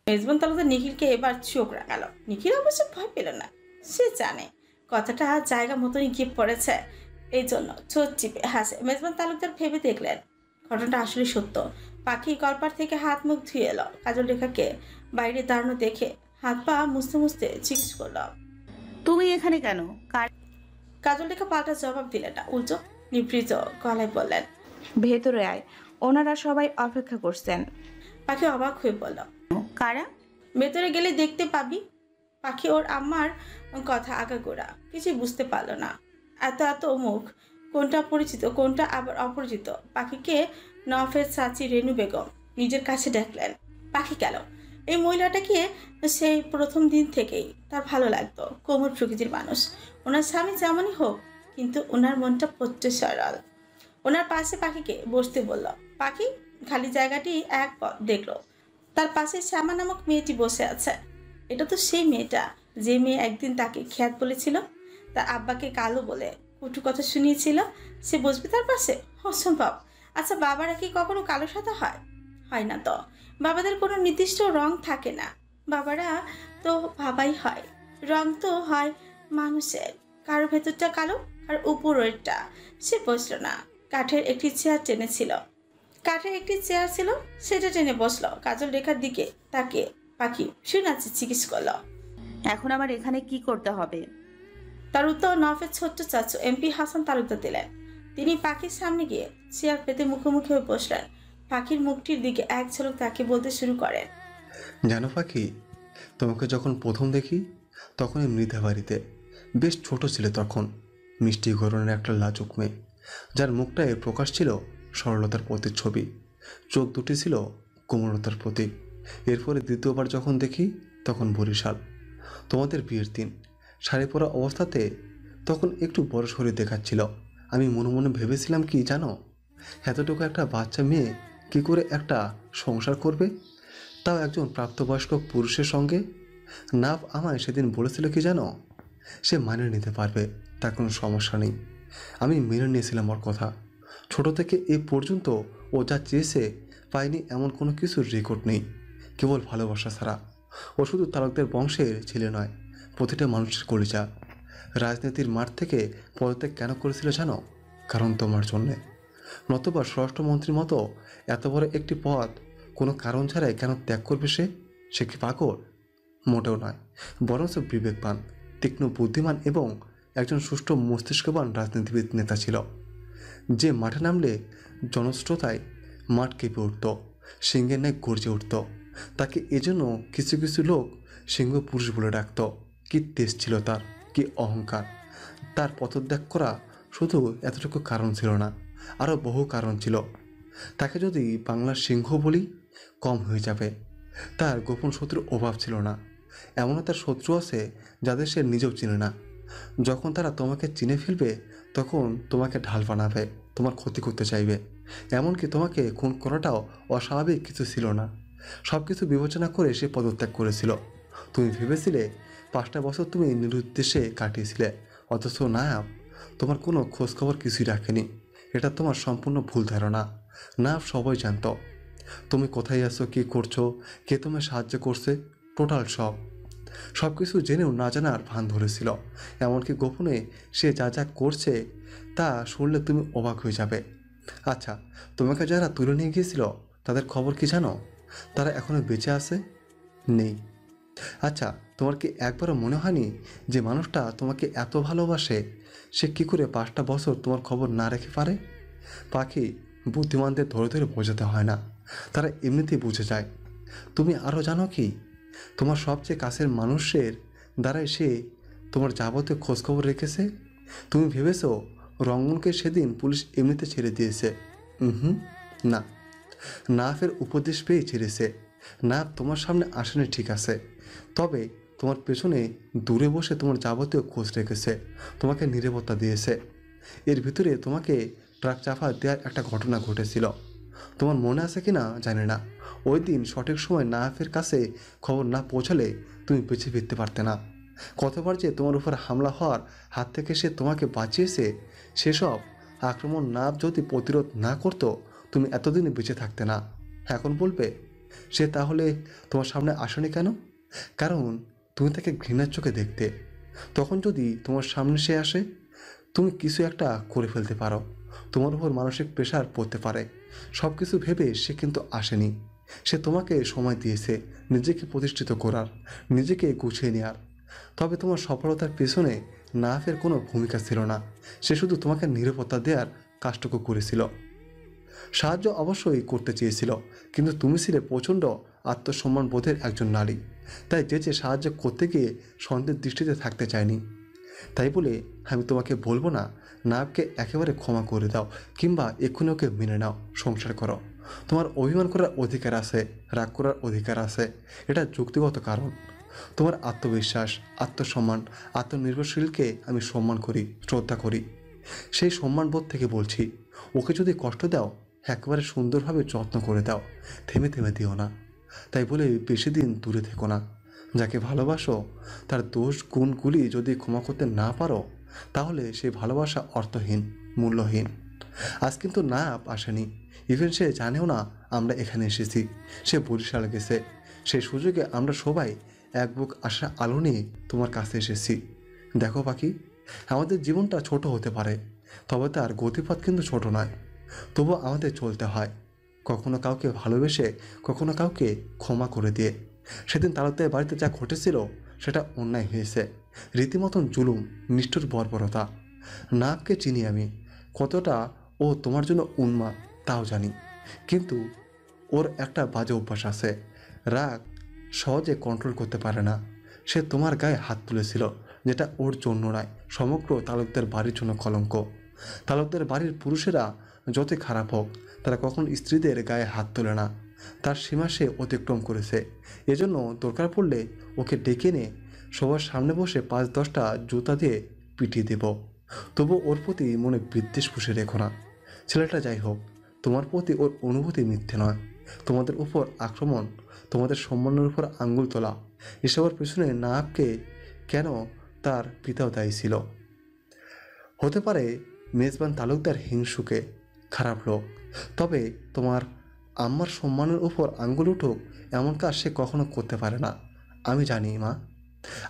মেজবান তালুকদার নিখিলকে এবার চোখ রাঙালো। নিখিল অবশ্য ভয় পেল না, সে জানে কথাটা জায়গা মতনই গিয়ে পড়েছে, এই জন্য চোখ চিপে হাসে। মেজবান তালুকদার ভেবে দেখলেন ঘটনাটা আসলে সত্য। পাখি কলপার থেকে হাত মুখ ধুয়ে এলো। কাজল রেখাকে বাইরে দাঁড়ানো দেখে হাত পা মুছতে মুছতে জিজ্ঞেস করল, তুমি এখানে কেন? কাজল রেখা পাল্টা জবাব দিলেন না, উল্টো নিভৃত গলায় বললেন, ভেতরে আয়, ওনারা সবাই অপেক্ষা করছেন। পাখি অবাক হয়ে বলল, কারা? ভেতরে গেলে দেখতে পাবি। পাখি ওর আম্মার কথা আগাগোড়া কিছুই বুঝতে পারল না। এত এত মুখ, কোনটা পরিচিত কোনটা আবার অপরিচিত। পাখিকে নফের চাচি রেনু বেগম নিজের কাছে ডাকলেন। পাখি গেল। এই মহিলাটাকে সেই প্রথম দিন থেকেই তার ভালো লাগতো। কোমল প্রকৃতির মানুষ, ওনার স্বামী যেমনই হোক, কিন্তু ওনার মনটা প্রত্যেক সরল। ওনার পাশে পাখিকে বসতে বলল। পাখি খালি জায়গাটি এক দেখলো, তার পাশে শ্যামা নামক মেয়েটি বসে আছে। এটা তো সেই মেয়েটা যে মেয়ে একদিন তাকে খ্যাত বলেছিল, তার আব্বাকে কালো বলে কটু কথা শুনিয়েছিল। সে বসবে তার পাশে? অসম্ভব। আচ্ছা, বাবারা কি কখনো কালো সাদা হয়? হয় না তো। বাবাদের কোনো নির্দিষ্ট রং থাকে না, বাবারা তো বাবাই হয়। রং তো হয় মানুষের, কারো ভেতরটা কালো আর উপরেরটা। সে বসলো না। কাঠের একটি চেয়ার ছিল, সেটা টেনে বসলো। কাজল রেখার দিকে তাকে পাখি শুনাচ্ছে জিজ্ঞেস করলো, এখন আবার এখানে কি করতে হবে? তার উত্তর নফের ছোট্ট চাচু এমপি হাসান তালুকদার দিলেন। তিনি পাখির সামনে গিয়ে চেয়ার পেতে মুখোমুখি হয়ে বসলেন। পাখির মুখটির দিকে এক ঝলক তাকে বলতে শুরু করেন, জানো পাখি, তোমাকে যখন প্রথম দেখি তখন এই মৃধা বাড়িতে বেশ ছোট ছিল। তখন মিষ্টি গরনের একটা লাজুক মেয়ে, যার মুখটায় প্রকাশ ছিল সরলতার প্রতিচ্ছবি, চোখ দুটি ছিল কোমলতার প্রতীক। এরপরে দ্বিতীয়বার যখন দেখি তখন বরিশাল, তোমাদের বিয়ের দিন, শাড়ি পরা অবস্থাতে। তখন একটু বড় শরীর দেখাচ্ছিল। আমি মনে মনে ভেবেছিলাম কি জানো, এতটুকু একটা বাচ্চা মেয়ে কি করে একটা সংসার করবে, তাও একজন প্রাপ্তবয়স্ক পুরুষের সঙ্গে। নাভ আমায় সেদিন বলেছিল কি জানো, সে মানিয়ে নিতে পারবে, তার কোনো সমস্যা নেই। আমি মেনে নিয়েছিলাম ওর কথা। ছোট থেকে এ পর্যন্ত ও যা চেয়েছে পায়নি এমন কোনো কিছুর রেকর্ড নেই, কেবল ভালোবাসা ছাড়া। ও শুধু তালুকদের বংশের ছেলে নয়, প্রতিটা মানুষের কলিজা। রাজনীতির মাঠ থেকে পদত্যাগ কেন করেছিল জানো? কারণ তোমার জন্যে। নতুবা স্বরাষ্ট্রমন্ত্রীর মতো এত বড় একটি পদ কোনো কারণ ছাড়াই কেন ত্যাগ করবে সে? সে কি পাগল? মোটেও নয়, বরঞ্চ বিবেকবান, তীক্ষ্ণ বুদ্ধিমান এবং একজন সুষ্ঠু মস্তিষ্কবান রাজনীতিবিদ নেতা ছিল, যে মাঠে নামলে জনশ্রোতায় মাঠ কেঁপে উঠত, সিংহের ন্যায় গর্জে উঠত। তাকে এজন্য কিছু কিছু লোক সিংহ পুরুষ বলে ডাকত। কি তেজ ছিল তার, কি অহংকার! তার পদত্যাগ করা শুধু এতটুকু কারণ ছিল না, আরও বহু কারণ ছিল। তাকে যদি বাংলার সিংহ বলি কম হয়ে যাবে। তার গোপন শত্রুর অভাব ছিল না। এমনও তার শত্রু আছে যাদের সে নিজেও চিনে না। যখন তারা তোমাকে চিনে ফেলবে তখন তোমাকে ঢাল বানাবে, তোমার ক্ষতি করতে চাইবে। এমনকি তোমাকে খুন করাটাও অস্বাভাবিক কিছু ছিল না। সব কিছু বিবেচনা করে সে পদত্যাগ করেছিল। তুমি ভেবেছিলে 5টা বছর তুমি নিরুদ্দেশে কাটিয়েছিলে, অথচ নায়াব তোমার কোনো খোঁজখবর কিছুই রাখেনি। এটা তোমার সম্পূর্ণ ভুল ধারণা। নায়াব সবাই জানত তুমি কোথায় আছো, কী করছো, কে তোমায় সাহায্য করছে, টোটাল সব কিছু জেনেও না জানার ভান ধরেছিল। এমনকি গোপনে সে যা যা করছে তা শুনলে তুমি অবাক হয়ে যাবে। আচ্ছা, তোমাকে যারা তুলে নিয়ে গিয়েছিল তাদের খবর কি জানো? তারা এখনও বেঁচে আছে? নেই। আচ্ছা, তোমার কি একবারও মনে হয়নি যে মানুষটা তোমাকে এত ভালোবাসে সে কী করে 5টা বছর তোমার খবর না রেখে পারে? পাখি, বুদ্ধিমানদের ধরে ধরে বোঝাতে হয় না, তারা এমনিতেই বুঝে যায়। তুমি আরও জানো কি, তোমার সবচেয়ে কাছের মানুষের দ্বারাই সে তোমার যাবতীয় খোঁজখবর রেখেছে। তুমি ভেবেছ রঙ্গনকে সেদিন পুলিশ এমনিতে ছেড়ে দিয়েছে? হুম, না, নাফের উপদেশ পেয়ে ছেড়েছে। নাফ তোমার সামনে আসেনি ঠিক আছে, তবে তোমার পেছনে দূরে বসে তোমার যাবতীয় খোঁজ রেখেছে, তোমাকে নিরাপত্তা দিয়েছে। এর ভিতরে তোমাকে ট্রাক চাপা দেওয়ার একটা ঘটনা ঘটেছিল, তোমার মনে আছে কি না জানি না। ওই দিন সঠিক সময় নাফের কাছে খবর না পৌঁছালে তুমি বেঁচে ফিরতে পারতে না। কতবার যে তোমার উপর হামলা হওয়ার হাত থেকে সে তোমাকে বাঁচিয়েছে, সেসব আক্রমণ নাফ যদি প্রতিরোধ না করতো তুমি এতদিনে বেঁচে থাকতে না। এখন বলবে সে তাহলে তোমার সামনে আসেনি কেন? কারণ তুমি তাকে ঘৃণার চোখে দেখতে। তখন যদি তোমার সামনে সে আসে, তুমি কিছু একটা করে ফেলতে পারো, তোমার উপর মানসিক প্রেশার পড়তে পারে। সব কিছু ভেবে সে কিন্তু আসেনি। সে তোমাকে সময় দিয়েছে নিজেকে প্রতিষ্ঠিত করার, নিজেকে গুছিয়ে নেওয়ার। তবে তোমার সফলতার পেছনে নাফের কোনো ভূমিকা ছিল না। সে শুধু তোমাকে নিরাপত্তা দেওয়ার কাজটুকু করেছিল। সাহায্য অবশ্যই করতে চেয়েছিল, কিন্তু তুমি ছিলে প্রচণ্ড আত্মসম্মান বোধের একজন নারী। তাই যে সাহায্য করতে গিয়ে সন্দেহের দৃষ্টিতে থাকতে চায়নি। তাই বলে আমি তোমাকে বলবো না নাবকে একেবারে ক্ষমা করে দাও কিংবা এক্ষুনি ওকে মেনে নাও, সংসার করো। তোমার অভিমান করার অধিকার আছে, রাগ করার অধিকার আছে, এটা যুক্তিগত কারণ। তোমার আত্মবিশ্বাস, আত্মসম্মান, আত্মনির্ভরশীলকে আমি সম্মান করি, শ্রদ্ধা করি। সেই সম্মানবোধ থেকে বলছি, ওকে যদি কষ্ট দাও একেবারে সুন্দরভাবে যত্ন করে দাও, থেমে থেমে দিও না। তাই বলে বেশি দিন দূরে থেকো না। যাকে ভালোবাসো তার দোষ গুণগুলি যদি ক্ষমা করতে না পারো, তাহলে সেই ভালোবাসা অর্থহীন, মূল্যহীন। আজ কিন্তু না আসেনি, ইভেন সে জানেও না আমরা এখানে এসেছি। সে বরিশাল গেছে। সেই সুযোগে আমরা সবাই এক বুক আশা আলো নিয়ে তোমার কাছে এসেছি। দেখো পাখি, আমাদের জীবনটা ছোট হতে পারে, তবে তার গতিপথ কিন্তু ছোট নয়। তবু আমাদের চলতে হয়, কখনো কাউকে ভালোবেসে, কখনো কাউকে ক্ষমা করে দিয়ে। সেদিন তালুকদারের বাড়িতে যা ঘটেছিল সেটা অন্যায় হয়েছে, রীতিমতন জুলুম, নিষ্ঠুর বর্বরতা। নাককে চিনি আমি, কতটা ও তোমার জন্য উন্মাদ তাও জানি। কিন্তু ওর একটা বাজে অভ্যাস আছে, রাগ সহজে কন্ট্রোল করতে পারে না। সে তোমার গায়ে হাত তুলেছিল, যেটা ওর জন্য নয়, সমগ্র তালুকদার বাড়ির জন্য কলঙ্ক। তালুকদার বাড়ির পুরুষেরা যতই খারাপ হোক, তারা কখন স্ত্রীদের গায়ে হাত তোলে না। তার সীমা সে অতিক্রম করেছে। এজন্য দরকার পড়লে ওকে ডেকে নিয়ে সবার সামনে বসে 5-10টা জুতা দিয়ে পিটিয়ে দেব। তবু ওর প্রতি মনে বিদ্বেষ পুষে রেখো না। ছেলেটা যাই হোক, তোমার প্রতি ওর অনুভূতি মিথ্যে নয়। তোমাদের উপর আক্রমণ, তোমাদের সম্মানের উপর আঙ্গুল তোলা, এসবের পেছনে নায়ককে কেন তার পিতাও দায়ী ছিল। হতে পারে মেজবান তালুকদার হিংসুকে, খারাপ লোক, তবে তোমার আম্মার সম্মানের উপর আঙ্গুল উঠুক এমন কাজ সে কখনো করতে পারে না। আমি জানি মা,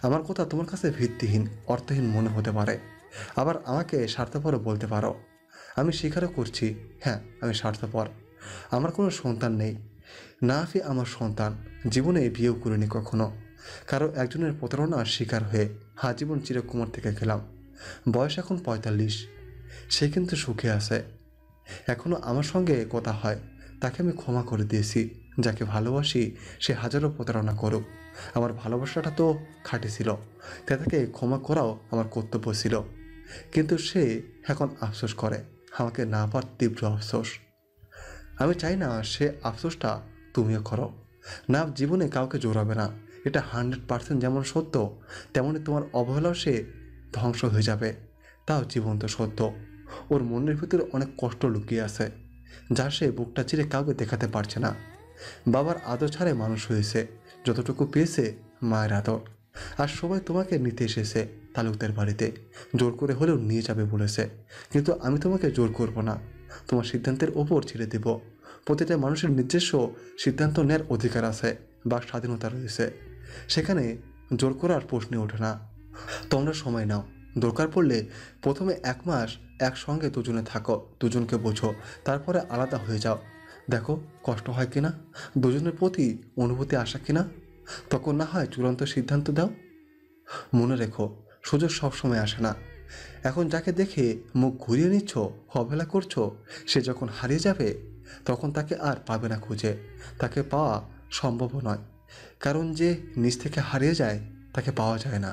আমার কথা তোমার কাছে ভিত্তিহীন, অর্থহীন মনে হতে পারে। আবার আমাকে স্বার্থপরও বলতে পারো। আমি স্বীকারও করছি, হ্যাঁ আমি স্বার্থপর। আমার কোনো সন্তান নেই, নাফি আমার সন্তান। জীবনে বিয়েও করিনি কখনো। কারো একজনের প্রতারণার শিকার হয়ে আজীবন চিরকুমার থেকে গেলাম। বয়স এখন 45। সে কিন্তু সুখে আছে, এখনও আমার সঙ্গে কথা হয়। তাকে আমি ক্ষমা করে দিয়েছি। যাকে ভালোবাসি সে হাজারো প্রতারণা করুক, আমার ভালোবাসাটা তো খাঁটি ছিল, তাই তাকে ক্ষমা করাও আমার কর্তব্য ছিল। কিন্তু সে এখন আফসোস করে, আমাকে না পাওয়ার তীব্র আফসোস। আমি চাই না সে আফসোসটা তুমিও করো। না, জীবনে কাউকে জোরাবে না, এটা 100% যেমন সত্য, তেমনি তোমার অবহেলাও সে ধ্বংস হয়ে যাবে, তাও জীবন্ত সত্য। ওর মনের ভিতরে অনেক কষ্ট লুকিয়ে আছে, যা সে বুকটা চিরে কাউকে দেখাতে পারছে না। বাবার আদর ছাড়াই মানুষ হয়েছে, যতটুকু পেয়েছে মায়ের আদর। আর সবাই তোমাকে নিতে এসেছে তালুকদার বাড়িতে, জোর করে হলেও নিয়ে যাবে বলেছে। কিন্তু আমি তোমাকে জোর করব না, তোমার সিদ্ধান্তের ওপর ছেড়ে দেব। প্রতিটা মানুষের নিজস্ব সিদ্ধান্ত নেওয়ার অধিকার আছে বা স্বাধীনতা রয়েছে, সেখানে জোর করার প্রশ্নে ওঠে না। তোমরা সময় নাও, দরকার পড়লে প্রথমে 1 মাস একসঙ্গে দুজনে থাকো, দুজনকে বোঝো, তারপরে আলাদা হয়ে যাও। দেখো কষ্ট হয় কিনা, দুজনের প্রতি অনুভূতি আসা কিনা, তখন না হয় চূড়ান্ত সিদ্ধান্ত দাও। মনে রেখো, সুযোগ সবসময় আসে না। এখন যাকে দেখে মুখ ঘুরিয়ে নিচ্ছ, অবহেলা করছো, সে যখন হারিয়ে যাবে তখন তাকে আর পাবে না খুঁজে। তাকে পাওয়া সম্ভব নয়, কারণ যে নিজ থেকে হারিয়ে যায় তাকে পাওয়া যায় না।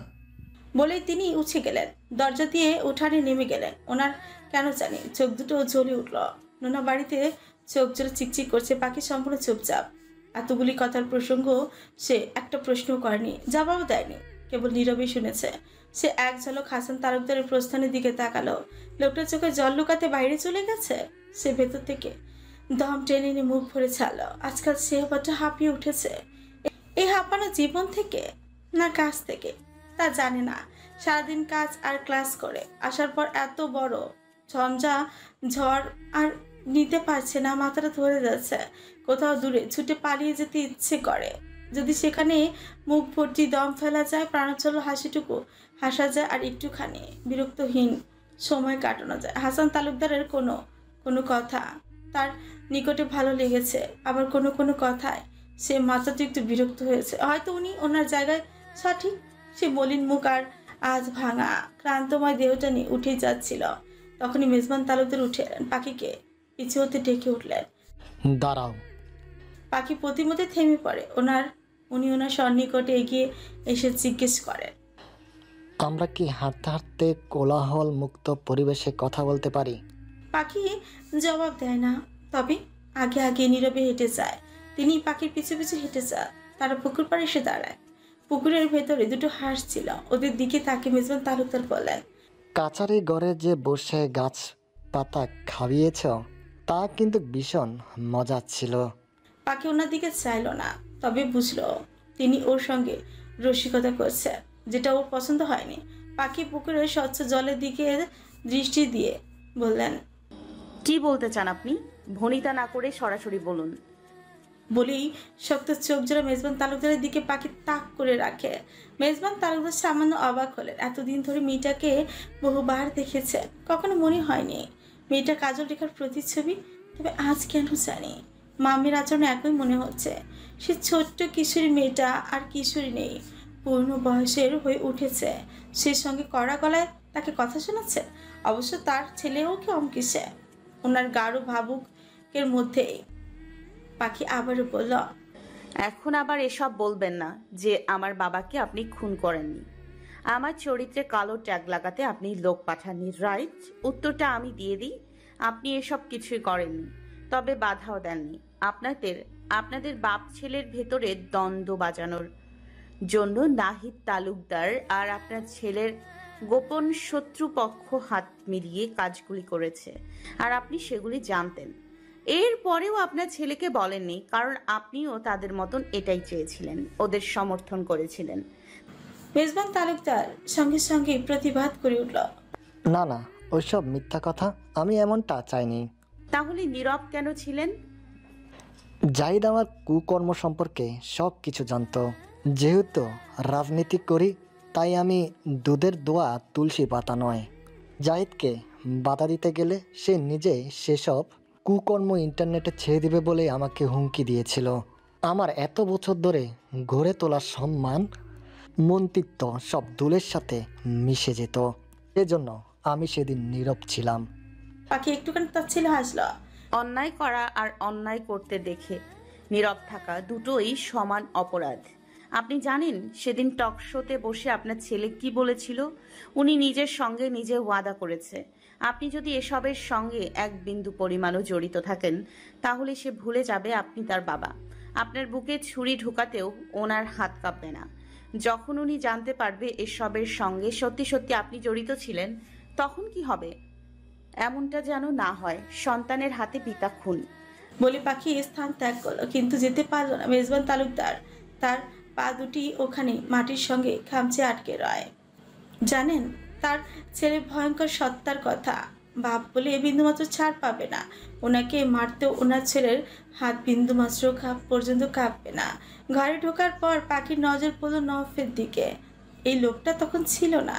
বলেই তিনি উঠে গেলেন, দরজা দিয়ে উঠানে নেমে গেলেন। ওনার কেন জানি চোখ দুটো জ্বলে উঠল। নোনা বাড়িতে চোখ জোরে চিকচিক করছে, পাখি সম্পূর্ণ চুপচাপ। এতগুলি কথার প্রসঙ্গ সে একটা প্রশ্নও করেনি, জবাবও দেয়নি, কেবল নীরবেই শুনেছে। সে এক ঝলক হাসান তালুকদারের প্রস্থানের দিকে তাকালো। লোকটার চোখে জল লুকাতে বাইরে চলে গেছে। সে ভেতর থেকে দম টেনে নিয়ে মুখ ভরে ছাড়ল। আজকাল সে হঠাৎ হাঁপিয়ে উঠেছে। এই হাঁপানো জীবন থেকে না কাজ থেকে তা জানে না। সারাদিন কাজ আর ক্লাস করে আসার পর এত বড় ঝঞ্ঝা ঝড় আর নিতে পারছে না, মাথাটা ধরে যাচ্ছে। কোথাও দূরে ছুটে পালিয়ে যেতে ইচ্ছে করে। যদি সেখানে মুখ ভর্তি দম ফেলা যায়, প্রাণোচ্ছল হাসিটুকু হাসা যায়, আর একটুখানি বিরক্তহীন সময় কাটানো যায়। হাসান তালুকদারের কোনো কোনো কথা তার নিকটে ভালো লেগেছে, আবার কোনো কোনো কথায় সে মাত্রাতে একটু বিরক্ত হয়েছে। হয়তো উনি ওনার জায়গায় সঠিক। সে মলিন মুখ আর আজ ভাঙা ক্লান্তময় দেহটা নিয়ে উঠেই যাচ্ছিল। তখনই মেজবান তালুকদার উঠে এলেন, পাখিকে পিছু হতে ডেকে উঠলেন। দাঁড়াও। পাখি প্রতিমধ্যে থেমে পড়ে। উনি ওনার সন্নিকটে এগিয়ে এসে জিজ্ঞেস করেন, আমরা কি হাঁটতে হাঁটতে কোলাহল মুক্ত পরিবেশে কথা বলতে পারি? পাখি জবাব দেয় না, তবে আগে আগে নীরবে হেঁটে যায়। তিনি পাখির পিছু পিছু হেঁটে যান। তারা পুকুর পাড়ে এসে দাঁড়ায়। পুকুরের ভেতরে দুটো হাঁস ছিল। ওদের দিকে তাকে মেজবান তালুকদার বললেন, কাচারি ঘরে যে বসে গাছ পাতা খাইয়েছ তা কিন্তু ভীষণ মজা ছিল। পাখি ওনার দিকে চাইল না, তবে বুঝলো তিনি ওর সঙ্গে রসিকতা করছে, যেটা ওর পছন্দ হয়নি। পাখি পুকুরের স্বচ্ছ জলের দিকে দৃষ্টি দিয়ে বললেন, কি বলতে চান আপনি? ভনিতা না করে সরাসরি বলুন। বলেই শক্ত চোখ জোড়া মেজবান তালুকদারের দিকে পাখি তাক করে রাখে। মেজবান তালুকদার সামান্য অবাক হলেন। এতদিন ধরে মেয়েটাকে বহুবার দেখেছেন, কখনো মনে হয়নি মেয়েটা কাজল রেখার প্রতিচ্ছবি। তবে আজ কেন জানি মামির আচরণ একই মনে হচ্ছে। সে ছোট্ট কিশোরী মেয়েটা আর কিশোরী নেই, পূর্ণ বয়সের হয়ে উঠেছে। সে সঙ্গে কড়া গলায় তাকে কথা শোনাচ্ছে। অবশ্য তার ছেলেও কি অমকিসে ওনার গাঢ় ভাবুকের মধ্যেই। পাখি আবারও বলল, এখন আবার এসব বলবেন না যে আমার বাবাকে আপনি খুন করেননি। আমার চরিত্রে কালো ট্যাগ লাগাতে আপনি লোক পাঠাননি, রাইট? উত্তরটা আমি দিয়ে দিই, আপনি এসব কিছুই করেননি, তবে বাধাও দেননি। আপনাদের বাপ ছেলের ভেতরে দ্বন্দ্ব বাজানোর জন্য নাহিদ তালুকদার আর আপনার ছেলের গোপন শত্রুপক্ষ হাত মিলিয়ে কাজগুলি করেছে, আর আপনি সেগুলি জানতেন। এরপরেও আপনার ছেলেকে বলেননি, কারণ আপনিও তাদের মতন এটাই চেয়েছিলেন, ওদের সমর্থন করেছিলেন। মেজবান তালুকদার সঙ্গে সঙ্গে প্রতিবাদ করে উঠল, না না, ওইসব মিথ্যা কথা, আমি এমনটা চাইনি। তাহলে নীরব কেন ছিলেন? জাহিদ আমার কুকর্ম সম্পর্কে সব কিছু জানতো। যেহেতু রাজনীতি করি, তাই আমি দুধের দোয়া তুলসী পাতা নয়। জাহিদকে বাধা দিতে গেলে সে নিজে সেসব কুকর্ম ইন্টারনেটে ছেড়ে দিবে বলে আমাকে হুমকি দিয়েছিল। আমার এত বছর ধরে গড়ে তোলা সম্মান, মন্ত্রিত্ব সব দুলের সাথে মিশে যেত। সেজন্য আমি সেদিন নীরব ছিলাম। পাখি একটুখানি তাচ্ছিল হাসল। অন্যায় করা আর অন্যায় করতে দেখে নীরব থাকা দুটোই সমান অপরাধ। আপনি জানেন সেদিন টক শোতে বসে আপনার ছেলে কি বলেছিল? উনি নিজের সঙ্গে নিজে ওয়াদা করেছে, আপনি যদি এসবের সঙ্গে এক বিন্দু পরিমাণও জড়িত থাকেন তাহলে সে ভুলে যাবে আপনি তার বাবা। আপনার বুকে ছুরি ঢুকাতেও ওনার হাত কাঁপবে না। যখন উনি জানতে পারবে এসবের সঙ্গে সত্যি সত্যি আপনি জড়িত ছিলেন, তখন কি হবে? এমনটা যেন না হয় সন্তানের হাতে পিতা খুন। বলে পাখি স্থান ত্যাগ করলো, কিন্তু যেতে পারল না। মেজবান তালুকদার তার পা দুটি ওখানে মাটির সঙ্গে খামচে আটকে রয়। জানেন তার ছেলে ভয়ঙ্কর সত্তার কথা। বাপ বলে বিন্দুমাত্র ছাড় পাবে না। ওনাকে মারতেও ওনার ছেলের হাত বিন্দুমাত্র পর্যন্ত কাঁপবে না। ঘরে ঢোকার পর পাখির নজর পড়ল নওয়াফের দিকে। এই লোকটা তখন ছিল না,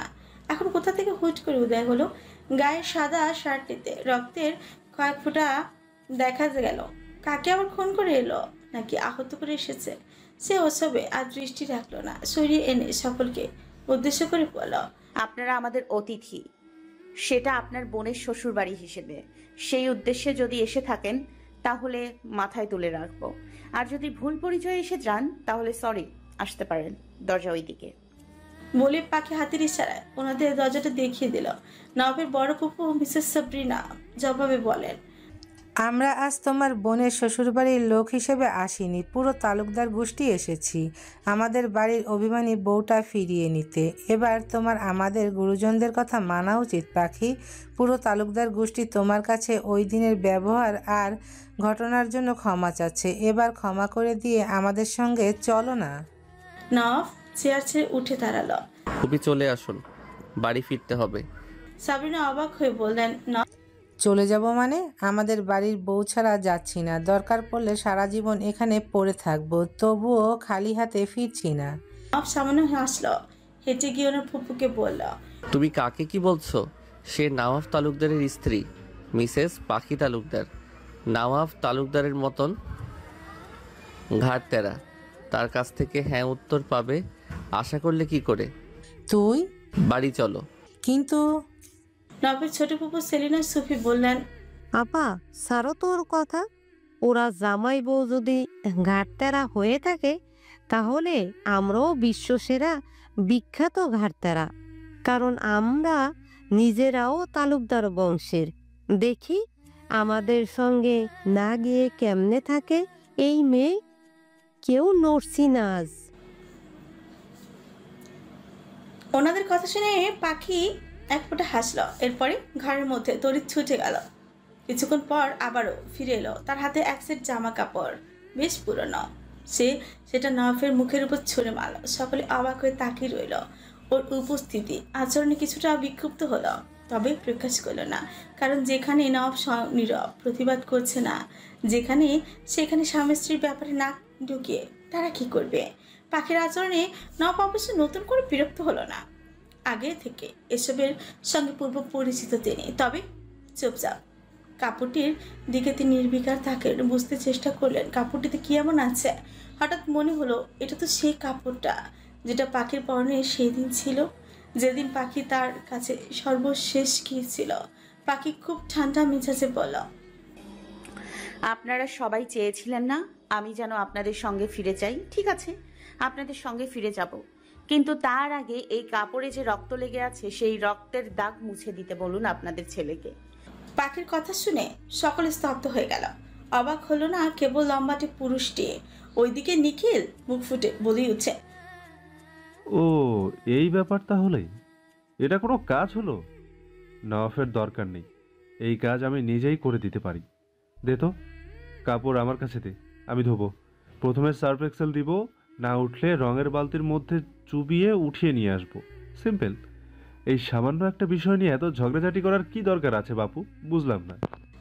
এখন কোথা থেকে হুট করে উদয় হলো। গায়ে সাদা শার্টটিতে রক্তের কয়েক ফোঁটা দেখা গেল। কাকে আবার খুন করে এলো নাকি আহত করে এসেছে, সে ওসবে আর দৃষ্টি রাখলো না। সরিয়ে এনে সকলকে উদ্দেশ্য করে বলল, আপনারা আমাদের অতিথি, সেটা আপনার বোনের শ্বশুর বাড়ি হিসেবে। সেই উদ্দেশ্যে যদি এসে থাকেন তাহলে মাথায় তুলে রাখবো, আর যদি ভুল পরিচয়ে এসে যান তাহলে সরি, আসতে পারেন, দরজা ওই দিকে। বলে পাখি হাতের ইশারায় ওনাদের দরজাটা দেখিয়ে দিল। নবাবের বড় ফুপু মিসেস সাবরিনা জবাবে বলেন, আমরা আজ তোমার বোনের শ্বশুরবাড়ির লোক হিসেবে আসিনি, পুরো তালুকদার গোষ্ঠী এসেছি আমাদের বাড়ির অভিমানী বউটা ফিরিয়ে নিতে। এবার তোমার আমাদের গুরুজনদের কথা মানা উচিত পাখি। পুরো তালুকদার গোষ্ঠী তোমার কাছে ওই দিনের ব্যবহার আর ঘটনার জন্য ক্ষমা চাচ্ছে। এবার ক্ষমা করে দিয়ে আমাদের সঙ্গে চলো না। নওয়াব চেয়ার ছেড়ে উঠে দাঁড়ালো। খুবই চলে আসুন, বাড়ি ফিরতে হবে। সাবরিনা অবাক হয়ে বললেন, চলে যাব মানে? আমাদের বাড়ির বউ ছাড়া যাচ্ছি না, দরকার পড়লে সারা জীবন এখানে পড়ে থাকবো, তবুও খালি হাতে ফিরছি না। নবাব সামান্য হাসলো, হেঁটে গিয়ে ওনার ফুপুকে বলল, তুমি কাকে কি বলছো? সে নওয়াব তালুকদারের স্ত্রী, মিসেস পাখি তালুকদার। নওয়াব তালুকদারের মতন ঘাড়তেরা, তার কাছ থেকে হ্যাঁ উত্তর পাবে আশা করলে কি করে? তুই? বাড়ি চলো। কিন্তু নবাবের ছোট ফুপু সেলিনা সুফি বললেন, আপা সারো তোর কথা। ওরা জামাই বউ যদি ঘাটতেরা হয়ে থাকে তাহলে আমরাও বিশ্বসেরা বিখ্যাত ঘাটতেরা, কারণ আমরা নিজেরাও তালুকদার বংশের। দেখি আমাদের সঙ্গে না গিয়ে কেমনে থাকে এই মেয়ে। কেউ নড়ছি না আজ। ওনাদের কথা শুনে পাখি এক ফোঁটা হাসলো, এরপরে ঘরের মধ্যে তড়িৎ ছুটে গেল। কিছুক্ষণ পর আবারও ফিরে এলো, তার হাতে এক সেট জামা কাপড়, বেশ পুরনো। সেটা নওয়াফের মুখের উপর ছুঁড়ে মারল। সকলে অবাক হয়ে তাকিয়ে রইল। ওর উপস্থিতি আচরণে কিছুটা বিক্ষুব্ধ হলো, তবে প্রকাশ করল না, কারণ যেখানে নওয়াব নীরব, প্রতিবাদ করছে না, সেখানে স্বামী স্ত্রীর ব্যাপারে নাক ঢুকিয়ে তারা কি করবে? পাখির আচরণে নওয়াব অবশ্য নতুন করে বিরক্ত হলো না, আগে থেকে এসবের সঙ্গে পূর্ব পরিচিত তিনি, তবে চুপচাপ। কাপড়টির দিকে তিনি নির্বিকার থাকেন, বুঝতে চেষ্টা করলেন কাপড়টিতে কি এমন আছে। হঠাৎ মনে হলো এটা তো সেই কাপড়টা যেটা পাখির পরনে সেই দিন ছিল, যেদিন পাখি তার কাছে সর্বশেষ কি ছিল। পাখি খুব ঠান্ডা মেজাজে বলল, আপনারা সবাই চেয়েছিলেন না আমি যেন আপনাদের সঙ্গে ফিরে যাই? ঠিক আছে, আপনাদের সঙ্গে ফিরে যাব, কিন্তু তার আগে এই কাপড়ে যে রক্ত লেগে আছে সেই রক্তের দাগ মুছে দিতে বলুন আপনাদের ছেলেকে। পাখির কথা শুনে সকলে স্তব্ধ হয়ে গেল। অবাক হলো না কেবল লম্বাটে পুরুষটি, ওইদিকে নিখিল মুখ ফুটে বলেই উঠছে, ও এই ব্যাপার তাহলে? এটা কোনো কাজ হলো? নওয়াফের দরকার নেই, এই কাজ আমি নিজেই করে দিতে পারি। দে তো কাপড় আমার কাছে দে, আমি ধোবো। প্রথমে সার্ফ এক্সেল দিব, না উঠলে রঙের বালতির মধ্যে চুবিয়ে উঠিয়ে নিয়ে আসবো। সিম্পল। এই সামান্য একটা বিষয় নিয়ে এত ঝগড়াঝাটি করার কি দরকার আছে বাপু? বুঝলাম না।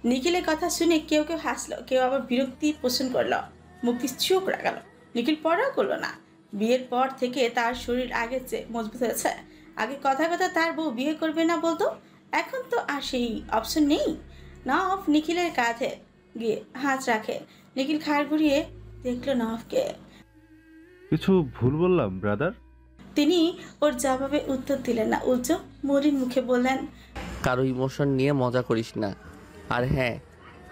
নিখিলের কথা শুনে কেউ কেউ হাসলো, কেউ আবার বিরক্তি পোষণ করলো, মুক্তি চোখ রাখালো। নিখিল পড়াও করলো না। বিয়ের পর থেকে তার শরীর আগের চেয়ে মজবুত হয়েছে। আগে কথা তার বউ বিয়ে করবে না বলতো, এখন তো আর সেই অপশন নেই। নওয়াব নিখিলের কাঁধে গিয়ে হাত রাখে। নিখিল ঘাড় ঘুরিয়ে দেখলো নওয়াবকে। কিছু ভুল বললাম ব্রাদার? তিনি ওর জবাবে উত্তর দিলেন না, উল্টো মরিন মুখে বললেন, কারো ইমোশন নিয়ে মজা করিস না। আর হ্যাঁ,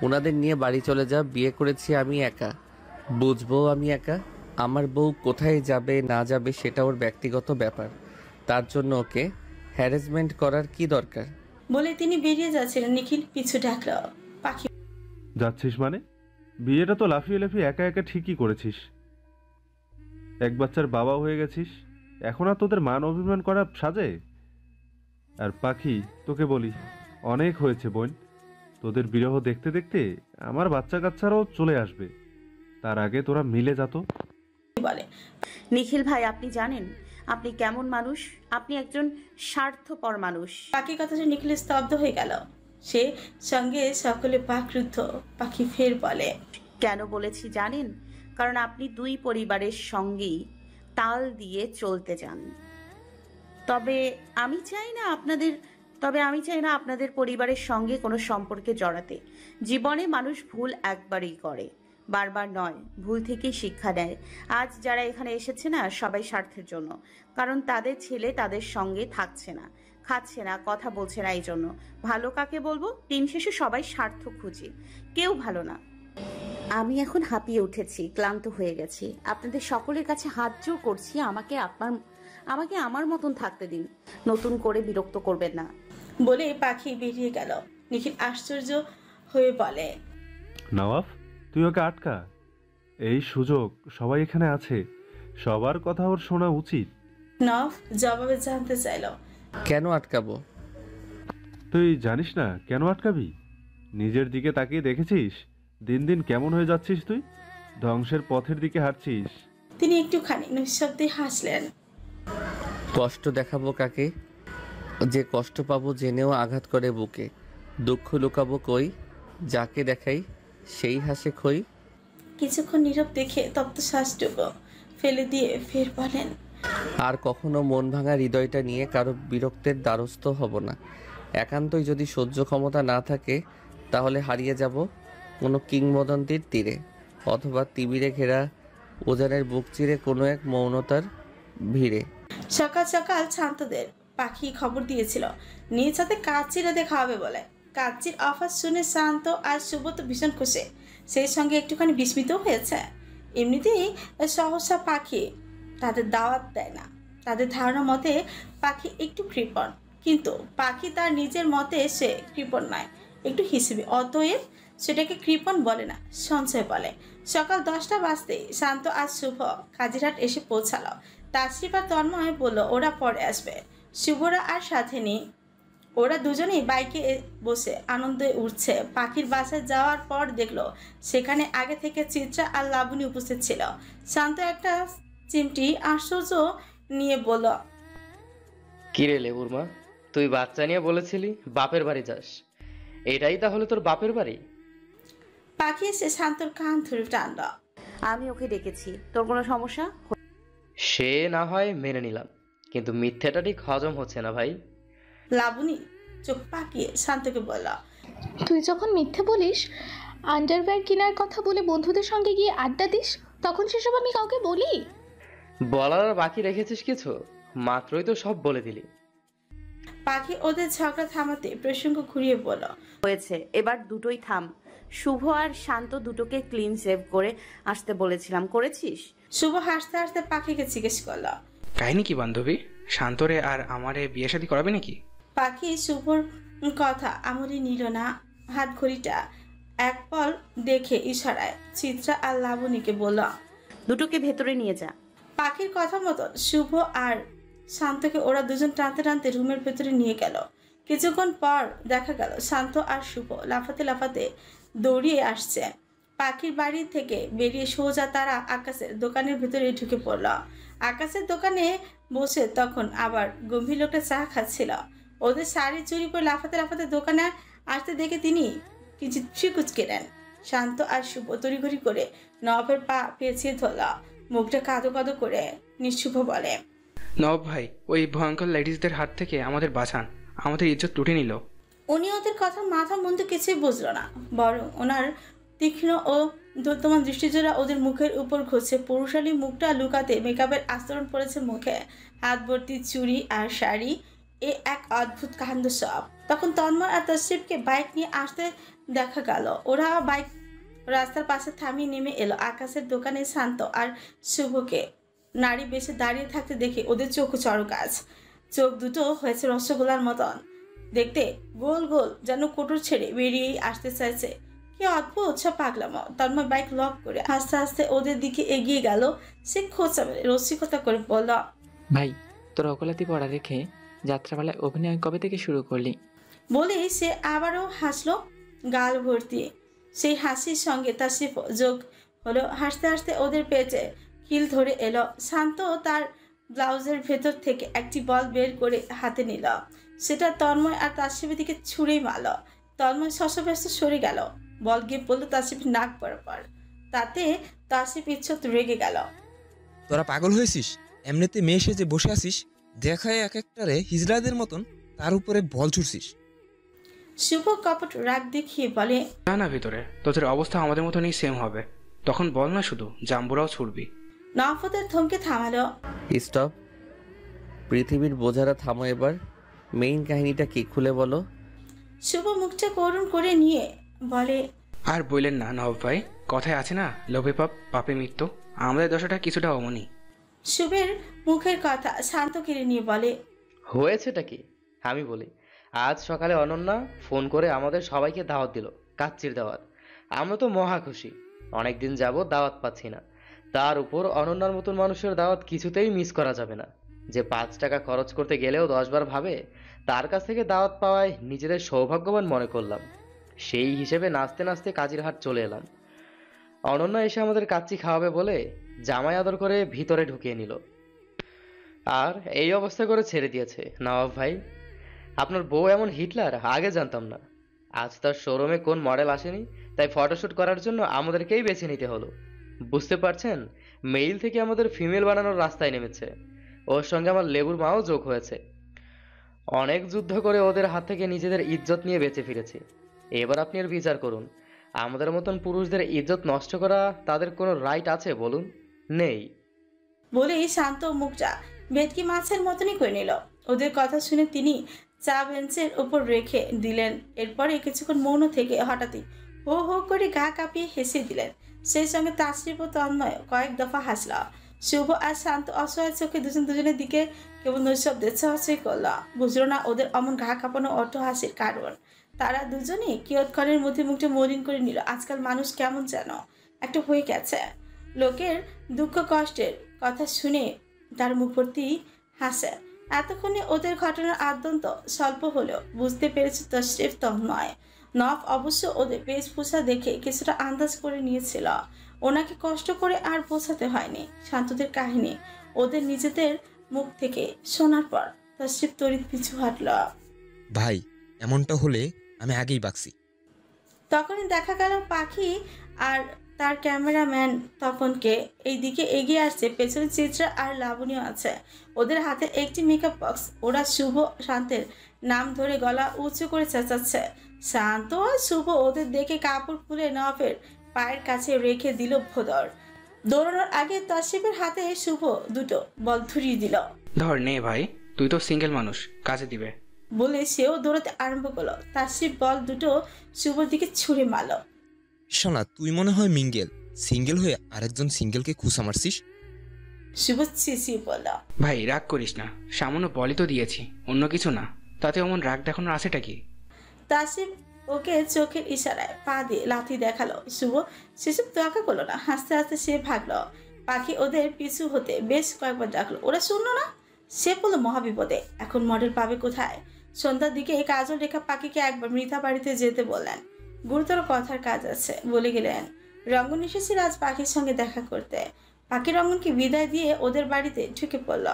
ওনাদের নিয়ে বাড়ি চলে যা। বিয়ে করেছি আমি একা, বুঝবো আমি একা। আমার বউ কোথায় যাবে না যাবে সেটা ওর ব্যক্তিগত ব্যাপার, তার জন্য ওকে হ্যারাসমেন্ট করার কি দরকার? বলে তিনি বেরিয়ে যাচ্ছিলেন। নিখিল পিছু ডাকলো, পাখি যাচ্ছিস মানে? বিয়েটা তো লাফিয়ে লাফিয়ে একা একা ঠিকই করেছিস। এক বাচ্চার বাবা হয়ে গেছিস, এখন আর তোদের মান অভিমান করা সাজে? আর পাখি, তোকে বলি, অনেক হয়েছে বোন। তোদের বিরহ দেখতে দেখতে আমার বাচ্চা কাচ্চারাও চলে আসবে, তার আগে তোরা মিলে যাতো। বলে, নিখিল ভাই, আপনি জানেন আপনি কেমন মানুষ? আপনি একজন স্বার্থপর মানুষ। পাখির কথা শুনে নিখিল স্তব্ধ হয়ে গেল। সে সঙ্গে সকলে বাকরুদ্ধ। পাখি ফের বলে, কেন বলেছি জানেন? কারণ আপনি দুই পরিবারের সঙ্গেই তাল দিয়ে চলতে চান। তবে আমি চাই না আপনাদের পরিবারের সঙ্গে কোনো সম্পর্কে জড়াতে। জীবনে মানুষ ভুল একবারই করে, বারবার নয়। ভুল থেকেই শিক্ষা নেয়। আজ যারা এখানে এসেছে না, সবাই স্বার্থের জন্য, কারণ তাদের ছেলে তাদের সঙ্গে থাকছে না, খাচ্ছে না, কথা বলছে না। এই জন্য ভালো কাকে বলবো? দিন শেষে সবাই স্বার্থ খুঁজে, কেউ ভালো না। আমি এখন হাঁপিয়ে উঠেছি, ক্লান্ত হয়ে গেছি। আপনাদের সকলের কাছে হাত জোড় করছি, আমাকে আমার মতন থাকতে দিন, নতুন করে বিরক্ত করবেন না। বলে পাখি বেরিয়ে গেল। নিখিল আশ্চর্য হয়ে বলে, নওয়াব, তুই ওকে আটকা। এই সুযোগ সবাই এখানে আছে, সবার কথা ওর শোনা উচিত। নওয়াব জবাবে জানতে চাইল, কেন আটকাবো? তুই জানিস না কেন আটকাবি? নিজের দিকে তাকিয়ে দেখেছিস দিন দিন কেমন হয়ে যাচ্ছিস তুই? ধ্বংসের পথের দিকে হাঁটছিস। তিনি একটুখানি নিঃশব্দে হাসলেন। কষ্ট দেখাবো কাকে? যে কষ্ট পাবো জেনেও আঘাত করে বুকে। দুঃখ লুকাবো কই, যাকে দেখাই সেই হাসে খই। কিছুক্ষণ নীরব দেখে তপ্ত শ্বাসটুকু ফেলে দিয়ে ফের বলেন, আর কখনো মন ভাঙা হৃদয়টা নিয়ে কারো বিরক্তের দ্বারস্থ হব না। একান্তই যদি সহ্য ক্ষমতা না থাকে তাহলে হারিয়ে যাব কোনো কিংবদন্তির তীরে, অথবা তিমিরে ঘেরা উজানের বুক চিরে কোনো এক মৌনতার ভিড়ে। সকাল সকাল শান্তদের পাখি খবর দিয়েছিল নিজ হাতে কাচ্চি রাতে খাওয়াবে বলে। কাচ্চির অফার শুনে শান্ত আর শুভ তো ভীষণ খুশি, সেই সঙ্গে একটুখানি বিস্মিত হয়েছে। এমনিতেই সহসা পাখি তাদের দাওয়াত দেয় না। তাদের ধারণা মতে পাখি একটু কৃপণ, কিন্তু পাখি তার নিজের মতে সে কৃপণ নয়, একটু হিসেবে, অতএব সেটাকে কৃপণ বলে না, সঞ্চয় বলে। সকাল 10টা বাজতেই শান্ত আর শুভ কাজিরহাট এসে পৌঁছালো। তাসরিফ আর তন্ময় বলল ওরা পরে আসবে। শুভরা আর সাথে নেই। ওরা দুজনেই বাইকে বসে আনন্দে উঠছে। পাখির বাসায় যাওয়ার পর দেখলো সেখানে আগে থেকে চিত্রা আর লাবণী উপস্থিত ছিল। শান্ত একটা চিমটি আশ্চর্য নিয়ে বলল, কিরে লেবুর মা, তুই বাচ্চা নিয়ে বলেছিলি বাপের বাড়ি যাস, এটাই তাহলে তোর বাপের বাড়ি? পাখি এসে শান্তর কান ধরে টানল। আমি ওকে ডেকেছি, তোর কোনো সমস্যা? সে না হয় মেনে নিলাম, কিন্তু মিথ্যেটা ঠিক হজম হচ্ছে না ভাই। লাবণী চোখ পাকিয়ে শান্তকে বলল, তুই যখন মিথ্যে বলিস, আন্ডারওয়্যার কেনার কথা বলে বন্ধুদের সঙ্গে গিয়ে আড্ডা দিস, তখন সেসব আমি কাউকে বলি? বলার আর বাকি রেখেছিস কিছু? মাত্রই তো সব বলে দিলি। পাখি ওদের ঝগড়া থামাতে প্রসঙ্গ ঘুরিয়ে বলল, হয়েছে, এবার দুটোই থাম। শুভ আর শান্ত দুটোকে ক্লিন সেভ করে আসতে বলেছিলাম, করেছিস? শুভ হাসতে হাসতে পাখিকে জিজ্ঞেস করল, কাহিনী কি বান্ধবী? শান্তরে আর আমারে বিয়ে শাদী করাবে নাকি? পাখি শুভর কথা আমলে নিল না। হাত ঘড়িটা এক পল দেখে ইশারায় চিত্রা আর লাবণীকে বলল, দুটোকে ভেতরে নিয়ে যা। পাখির কথা মতো শুভ আর শান্তকে ওরা দুজন টানতে টানতে রুমের ভেতরে নিয়ে গেল। কিছুক্ষণ পর দেখা গেল শান্ত আর শুভ লাফাতে লাফাতে দৌড়িয়ে আসছে। পাখির বাড়ি থেকে বেরিয়ে সোজা তারা আকাশের দোকানের ভেতরে ঢুকে পড়ল। আকাশের দোকানে বসে তখন আবার গম্ভীর লোকটা চা খাচ্ছিল। ওদের শাড়ি চুরি করে লাফাতে লাফাতে দোকানে আসতে দেখে তিনি কিছু ফিকুচকে নেন। শান্ত আর শুভ তড়িঘড়ি করে নবাবের পা পেঁচিয়ে ধরল। মুখটা কাঁদো কাঁদো করে নিঃশুভ বলে, নব ভাই, ওই ভয়ঙ্কর লেডিসদের হাত থেকে আমাদের বাঁচান, আমাদের ইজ্জত লুটে নিল। উনি ওদের কথা মাথা মন্দ কিছুই বুঝলো না, বরং ওনার তীক্ষ্ণ ও দৈত্যমান দৃষ্টিজোড়া ওদের মুখের উপর ঘুরছে। পুরুষালী মুখটা লুকাতে মেকআপের আস্তরণ পড়েছে মুখে, হাত ভর্তি চুড়ি আর শাড়ি, এ এক অদ্ভুত কাণ্ড সব। তখন তন্ময় আর তশরিফকে বাইক নিয়ে আসতে দেখা গেল। ওরা বাইক রাস্তার পাশে থামিয়ে নেমে এলো। আকাশের দোকানে শান্ত আর শুভকে নারী বেশে দাঁড়িয়ে থাকতে দেখে ওদের চোখ চড়ক গাছ। চোখ দুটো হয়েছে রসগোল্লার মতন দেখতে, গোল গোল, যেন কোটর ছেড়ে বেরিয়েই আসতে চাইছে। কি অদ্ভুত সব পাগলামো। তন্ময় বাইক লক করে আস্তে আস্তে ওদের দিকে এগিয়ে গেল। সে খোঁচা মেরে রসিকতা করে বলল, ভাই, তোর অকলাতি পড়া রেখে যাত্রাপালায় অভিনয় কবে থেকে শুরু করলি? বলেই সে আবারও হাসলো গাল ভর্তি। সেই হাসির সঙ্গে তাসরিফ যোগ হলো। হাসতে হাসতে ওদের পেটে কিল ধরে এলো। শান্ত তার ব্লাউজের ভেতর থেকে একটি বল বের করে হাতে নিল। সেটা তন্ময় আর তাসরিফের দিকে ছুঁড়েই মারল। তন্ময় শশব্যস্ত সরে গেল। বল গিয়ে পড়লো তাসরিফের নাক বরাবর। তাতে তাসরিফ ইচ্ছত রেগে গেল। তোরা পাগল হয়েছিস? এমনিতে মেয়ে সেজে বসে আছিস, দেখায় এক একটারে হিজড়াদের মতন, তার উপরে বল ছুড়ছিস। শুভ কপট রাগ দেখিয়ে বলে, না না, ভিতরে তোদের অবস্থা আমাদের মতনই সেম হবে, তখন বল না শুধু, জাম্বুরাও ছুড়বি। নফতের থমকে থামালো। স্টপ, পৃথিবীর বোঝারা থামো এবার। মেইন কাহিনীটা কি খুলে বলো। শুভ মুখটা করুণ করে নিয়ে বলে, আর বললেন না নব ভাই, কথায় আছে না, লোভে পাপ পাপে মৃত্যু, আমাদের দশাটা কিছুটা অমনি। শুভের মুখের কথা শান্ত কেড়ে নিয়ে বলে, হয়েছেটা কি আমি বলি। আজ সকালে অনন্যা ফোন করে আমাদের সবাইকে দাওয়াত দিল, কাচ্চির দাওয়াত। আমরা তো মহা খুশি, অনেকদিন যাবত দাওয়াত পাচ্ছি না। তার উপর অনন্যার মতন মানুষের দাওয়াত কিছুতেই মিস করা যাবে না। যে 5 টাকা খরচ করতে গেলেও 10 বার ভাবে, তার কাছ থেকে দাওয়াত পাওয়ায় নিজেদের সৌভাগ্যবান মনে করলাম। সেই হিসেবে নাচতে নাচতে কাজিরহাট চলে এলাম। অনন্যা এসে আমাদের কাচ্চি খাওয়াবে বলে জামাই আদর করে ভিতরে ঢুকিয়ে নিল, আর এই অবস্থা করে ছেড়ে দিয়েছে। নবাব ভাই, আপনার বউ এমন হিটলার আগে জানতাম না। আজ তার শোরুমে কোন মডেল আসেনি, তাই ফটোশ্যুট করার জন্য আমাদেরকেই বেছে নিতে হলো। বুঝতে পারছেন, মেইল থেকে আমাদের ফিমেল বানানোর রাস্তায় নেমেছে। ওর সঙ্গে আমার লেবুর মাও যোগ হয়েছে। অনেক যুদ্ধ করে ওদের হাত থেকে নিজেদের ইজ্জত নিয়ে বেঁচে ফিরেছি। এবার আপনি এর বিচার করুন। আমাদের মতন পুরুষদের ইজ্জত নষ্ট করা তাদের কোনো রাইট আছে বলুন? নেই। বলেই শান্ত মুখটা ভেটকি মাছের মতনই করে নিল। ওদের কথা শুনে তিনি চা বেঞ্চের ওপর রেখে দিলেন। এরপরে কিছুক্ষণ মৌন থেকে হঠাৎই হো হো করে গা কাঁপিয়ে হেসে দিলেন। সেই সঙ্গে তাসরিফ ও তন্ময় কয়েক দফা হাসল। শুভ আর শান্ত অসহায় চোখে দুজনের দিকে কেবল নৈশব্দে ছহছই করল। বুঝলো না ওদের অমন গা কাঁপানো অট্ট হাসির কারণ। তারা দুজনেই কিয়ৎক্ষণের মধ্যে মুখটা মলিন করে নিল। আজকাল মানুষ কেমন যেন একটা হয়ে গেছে। লোকের দুঃখ কষ্টের কথা শুনে তার মুখ ভর্তি হাসে। এতক্ষণে ওদের ঘটনার আদ্যন্ত স্বল্প হলেও বুঝতে পেরেছে তশরিফ তন্ময়। নফ অবশ্য ওদের বেশভূষা দেখে কিছুটা আন্দাজ করে নিয়েছিল। ওনাকে কষ্ট করে আর বোঝাতে হয়নি। শান্তদের কাহিনী ওদের নিজেদের মুখ থেকে শোনার পর তশরিফ তড়িৎ পিছু হাঁটল। ভাই, এমনটা হলে আমি আগেই বাকছি। তখনই দেখা গেল পাখি আর তার ক্যামেরাম্যান তপনকে এই দিকে এগিয়ে আসছে। পেছনে চিত্রা আর লাবণীও আছে। ওদের হাতে একটি মেকআপ বক্স। ওরা শুভ শান্তের নাম ধরে গলা উঁচু করে চেঁচাচ্ছে। শান্ত আর শুভ ওদের দেখে কাপড় খুলে নফের পায়ের কাছে রেখে দিল ভোদর। দৌড়ানোর আগে তশরিফের হাতে শুভ দুটো বল ধরিয়ে দিল। ধর নে ভাই, তুই তো সিঙ্গেল মানুষ, কাজে দিবে বলে সেও দৌড়াতে আরম্ভ করলো। তশরিফ বল দুটো শুভর দিকে ছুঁড়ে মারল। শোনা, তুই মনে হয় মিঙ্গেল, সিঙ্গেল হয়ে আরেকজন সিঙ্গেলকে খুশা মারছিস। শুভ চেঁচিয়ে বলল, ভাই রাগ করিস না, সামান্য বলই তো দিয়েছি, অন্য কিছু না। তাতে অমন রাগ দেখানোর আছেটা কি? তাসিফ ওকে চোখের ইশারায় পা দিয়ে লাথি দেখালো। শুভ সেসব তোয়াক্কা করলো না। হাসতে হাসতে সে ভাগলো। পাখি ওদের পিছু হতে বেশ কয়েকবার ডাকলো। ওরা শুনলো না। সে বলল মহাবিপদে। এখন মডেল পাবে কোথায়? সন্ধ্যার দিকে কাজল রেখা পাখিকে একবার মৃধা বাড়িতে যেতে বললেন। গুরুতর কথার কাজ আছে বলে গেলেন। রঙ্গন এসেছিল আজ পাখির সঙ্গে দেখা করতে। পাখি রঙ্গনকে বিদায় দিয়ে ওদের বাড়িতে ঢুকে পড়ল।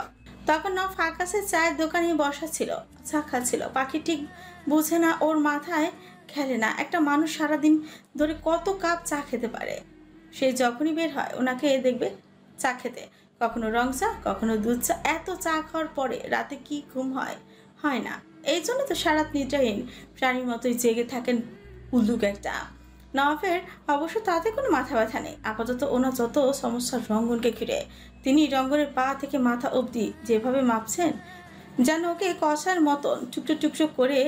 তখন নফ আকাশে চায়ের দোকানে বসা ছিল, চা খাচ্ছিল। পাখি ঠিক বুঝে না, ওর মাথায় খেলে না একটা মানুষ সারাদিন ধরে কত কাপ চা খেতে পারে। সে যখনই বের হয় ওনাকে দেখবে চা খেতে, কখনো রং চা, কখনো দুধ চা। এত চা খাওয়ার পরে রাতে কি ঘুম হয়? হয় না। এই জন্য তো সারাত নিদ্রাহীন প্রাণীর মতোই জেগে থাকেন উল্লুক একটা। নওয়াফের অবশ্য তাতে কোনো মাথা ব্যথা নেই। আপাতত ওনার যত সমস্যা রঙ্গনকে ঘিরে। তিনি রঙ্গনের পা থেকে মাথা অবধি যেভাবে মাপছেন যেন ওকে কষার মতন টুকরো টুকরো করে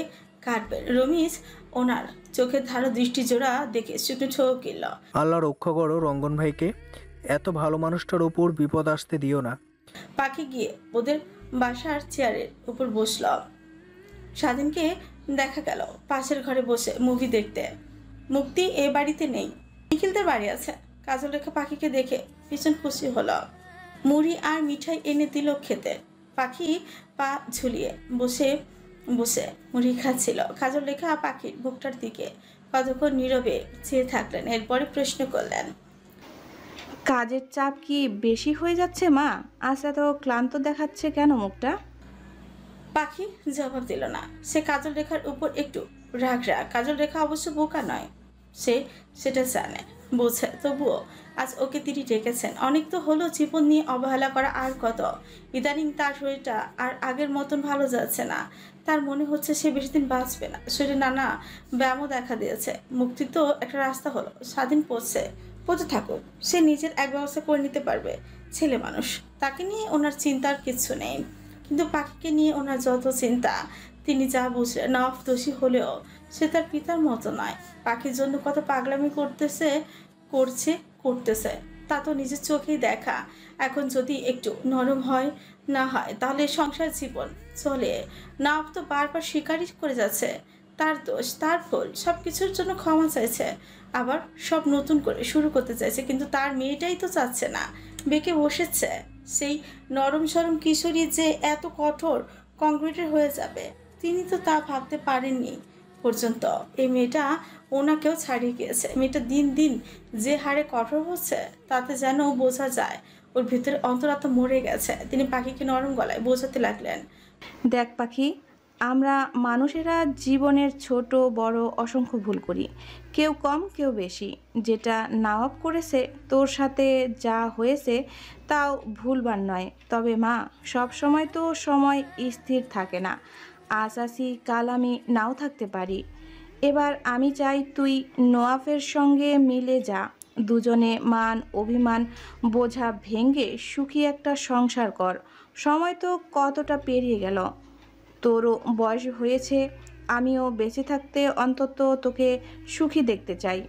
কাটবেন। রমিজ ওনার চোখের ধারা দৃষ্টি জোড়া দেখে শুকনো ছোক কিনল। আল্লাহ রক্ষা করো রঙ্গন ভাইকে, এত ভালো মানুষটার উপর বিপদ আসতে দিও না। পাখি গিয়ে ওদের বাসার চেয়ারের উপর বসল। স্বাধীনকে দেখা গেল পাশের ঘরে বসে মুভি দেখতে। মুক্তি এ বাড়িতে নেই, নিখিলদের বাড়ি আছে। কাজল রেখা পাখিকে দেখে ভীষণ খুশি হলো। মুড়ি আর মিঠাই এনে দিল খেতে। পাখি পা ঝুলিয়ে বসে বসে মুড়ি খাচ্ছিল। কাজল রেখা পাখির বুকটার দিকে কতক্ষণ নীরবে চেয়ে থাকলেন। এরপরে প্রশ্ন করলেন, কাজের চাপ কি বেশি হয়ে যাচ্ছে মা? আজ এত ক্লান্ত দেখাচ্ছে কেন মুখটা? পাখি জবাব দিল না। সে কাজল রেখার উপর একটু রাগ। কাজল রেখা অবশ্য বোকা নয়, সে সেটা জানে, বোঝে। তবুও আজ ওকে তিনি ডেকেছেন। অনেক তো হলো জীবন নিয়ে অবহেলা করা। আর কত? ইদানিং তার শরীরটা আর আগের মতন ভালো যাচ্ছে না। তার মনে হচ্ছে সে বেশি দিন বাঁচবে না। শরীরে নানা ব্যায়ামও দেখা দিয়েছে। মুক্তি তো একটা রাস্তা হলো। স্বাধীন পড়তে থাকুক, সে নিজের এক ব্যবস্থা করে নিতে পারবে। ছেলে মানুষ, তাকে নিয়ে ওনার চিন্তার কিছু নেই। কিন্তু পাখিকে নিয়ে ওনার যত চিন্তা। তিনি যা বুঝলেন, নফ দোষী হলেও সে তার পিতার মতো নয়। পাখির জন্য কত পাগলামি করতেছে তা তো নিজের চোখেই দেখা। এখন যদি একটু নরম হয় না হয় তাহলে সংসার জীবন চলে। নফ তো বারবার স্বীকারই করে যাচ্ছে তার দোষ, তার ভুল। সব কিছুর জন্য ক্ষমা চাইছে, আবার সব নতুন করে শুরু করতে চাইছে। কিন্তু তার মেয়েটাই তো চাচ্ছে না, বেঁকে বসেছে। সেই নরম সরম কিশোরী যে এত কঠোর কংক্রিটের হয়ে যাবে তিনি তো তা ভাবতে পারেননি পর্যন্ত। এই মেয়েটা ওনাকেও ছাড়িয়ে গিয়েছে। মেয়েটা দিন দিন যে হারে কঠোর হচ্ছে তাতে যেন বোঝা যায় ওর ভিতরে অন্তরাত্মা মরে গেছে। তিনি পাখিকে নরম গলায় বোঝাতে লাগলেন, দেখ পাখি, আমরা মানুষেরা জীবনের ছোট বড় অসংখ্য ভুল করি, কেউ কম কেউ বেশি। যেটা নওয়াব করেছে তোর সাথে যা হয়েছে তাও ভুলবার নয়। তবে মা, সব সময় তো সময় স্থির থাকে না। আজ আসি কাল আমি নাও থাকতে পারি। এবার আমি চাই তুই নওয়াফের সঙ্গে মিলে যা, দুজনে মান অভিমান বোঝা ভেঙে সুখী একটা সংসার কর। সময় তো কতটা পেরিয়ে গেল, তোরও বয়স হয়েছে, আমিও বেঁচে থাকতে অন্তত তোকে সুখী দেখতে চাই।